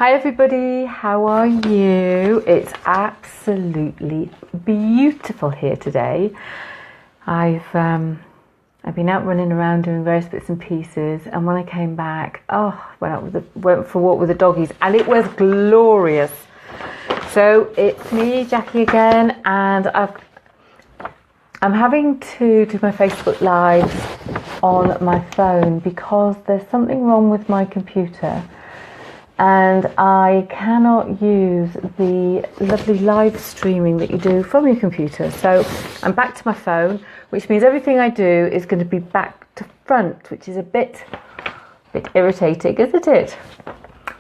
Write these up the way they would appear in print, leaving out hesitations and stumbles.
Hi everybody, how are you? It's absolutely beautiful here today. I've been out running around doing various bits and pieces, and when I came back, went for a walk with the doggies, and it was glorious. So it's me, Jackie, again, and I'm having to do my Facebook Lives on my phone because there's something wrong with my computer. And I cannot use the lovely live streaming that you do from your computer. So I'm back to my phone, which means everything I do is going to be back to front, which is a bit irritating, isn't it?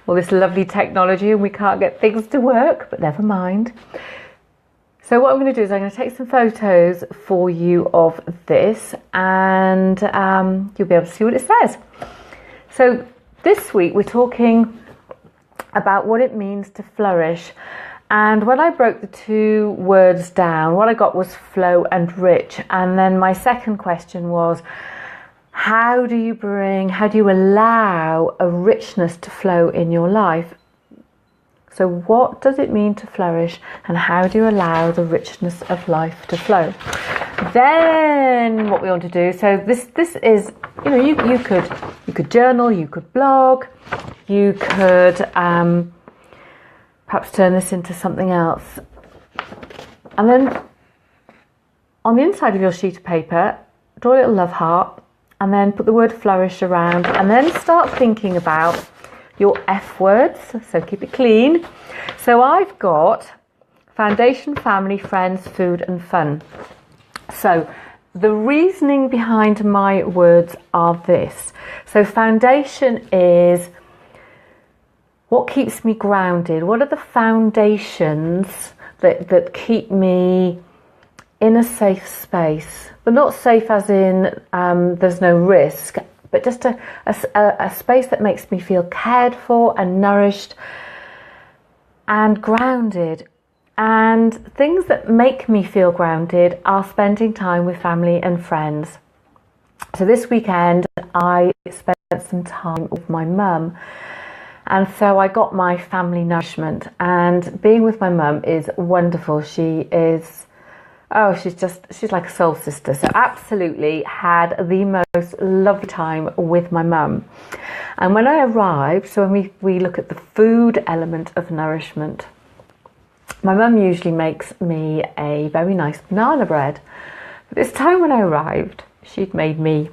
All this lovely technology and we can't get things to work, but never mind. So what I'm going to do is I'm going to take some photos for you of this, and you'll be able to see what it says. So this week we're talking about what it means to flourish, and when I broke the two words down, what I got was flow and rich. And then my second question was, how do you allow a richness to flow in your life? So what does it mean to flourish, and how do you allow the richness of life to flow? Then what we want to do, so this is, you could journal, you could blog, you could perhaps turn this into something else. And then on the inside of your sheet of paper, draw a little love heart, and then put the word flourish around, and then start thinking about your F words, so keep it clean. So I've got foundation, family, friends, food and fun. So the reasoning behind my words are this. So foundation is what keeps me grounded. What are the foundations that keep me in a safe space? But not safe as in there's no risk, but just a space that makes me feel cared for and nourished and grounded. And things that make me feel grounded are spending time with family and friends. So this weekend I spent some time with my mum, and so I got my family nourishment, and being with my mum is wonderful. She's like a soul sister. So absolutely had the most lovely time with my mum. And when I arrived, so when we look at the food element of nourishment, my mum usually makes me a very nice banana bread. But this time when I arrived, she'd made me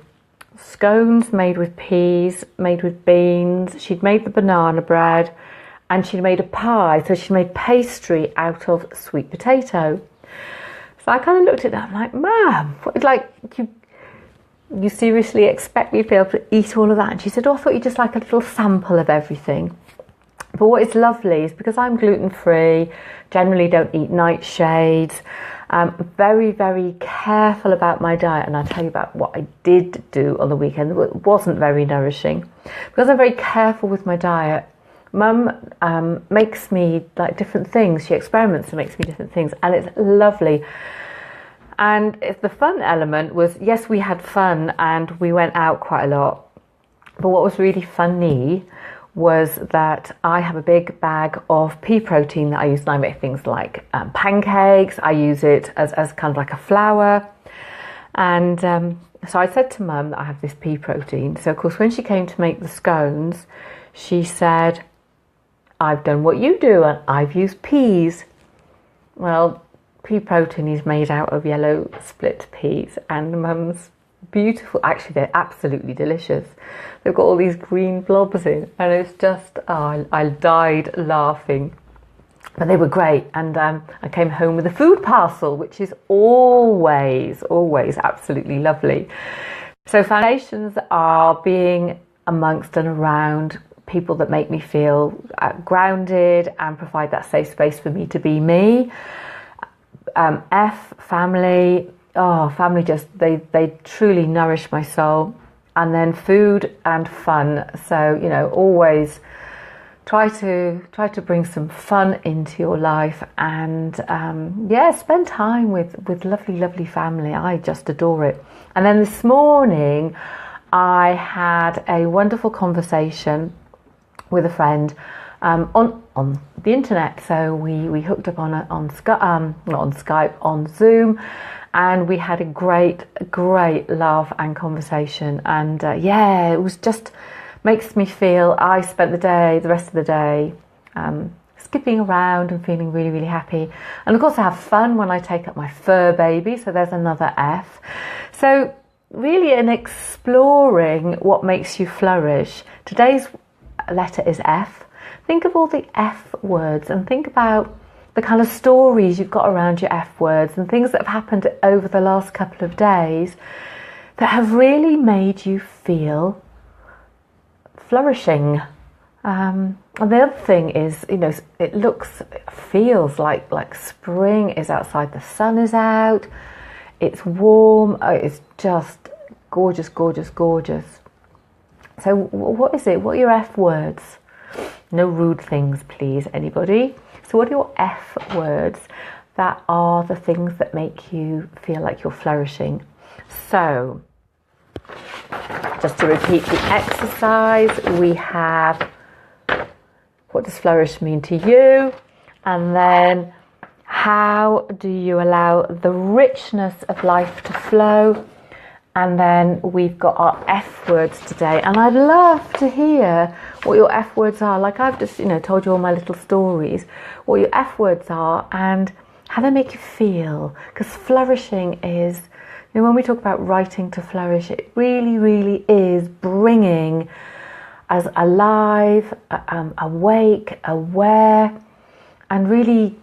scones made with peas, made with beans. She'd made the banana bread, and she'd made a pie. So she made pastry out of sweet potato. So I kind of looked at that, I'm like, Mum, you seriously expect me to be able to eat all of that? And she said, I thought you'd just like a little sample of everything. But what is lovely is because I'm gluten-free, generally don't eat nightshades, very, very careful about my diet. And I'll tell you about what I did do on the weekend. It wasn't very nourishing. Because I'm very careful with my diet, Mum makes me like different things. She experiments and makes me different things, and it's lovely. And the fun element was, yes, we had fun and we went out quite a lot. But what was really funny was that I have a big bag of pea protein that I use, and I make things like pancakes. I use it as kind of like a flour. And so I said to Mum that I have this pea protein. So of course when she came to make the scones, she said, I've done what you do and I've used peas. Well, pea protein is made out of yellow split peas, and Mum's beautiful, actually they're absolutely delicious. They've got all these green blobs in, and it's just, I died laughing. But they were great, and I came home with a food parcel, which is always absolutely lovely. So foundations are being amongst and around people that make me feel grounded and provide that safe space for me to be me. Family. Family just, they truly nourish my soul. And then food and fun. So, always try to bring some fun into your life, and spend time with lovely family. I just adore it. And then this morning I had a wonderful conversation with a friend on the internet. So we hooked up on Skype, not on Skype, on Zoom, and we had a great laugh and conversation. And yeah, it was just makes me feel I spent the rest of the day skipping around and feeling really happy. And of course I have fun when I take up my fur baby, so there's another F. So really in exploring what makes you flourish, today's letter is F. Think of all the F words and think about the kind of stories you've got around your F words and things that have happened over the last couple of days that have really made you feel flourishing. And the other thing is, it feels like spring is outside, the sun is out, it's warm, it's just gorgeous. So what is it? What are your F words? No rude things, please, anybody. So what are your F words that are the things that make you feel like you're flourishing? So just to repeat the exercise, we have what does flourish mean to you? And then how do you allow the richness of life to flow? And then we've got our F words today. And I'd love to hear what your F words are. Like I've just, told you all my little stories, what your F words are and how they make you feel. Because flourishing is, when we talk about writing to flourish, it really is bringing us alive, awake, aware, and really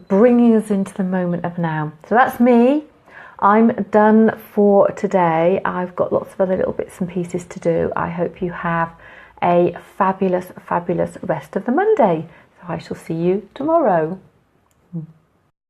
bringing us into the moment of now. So that's me. I'm done for today. I've got lots of other little bits and pieces to do. I hope you have a fabulous rest of the Monday. So I shall see you tomorrow.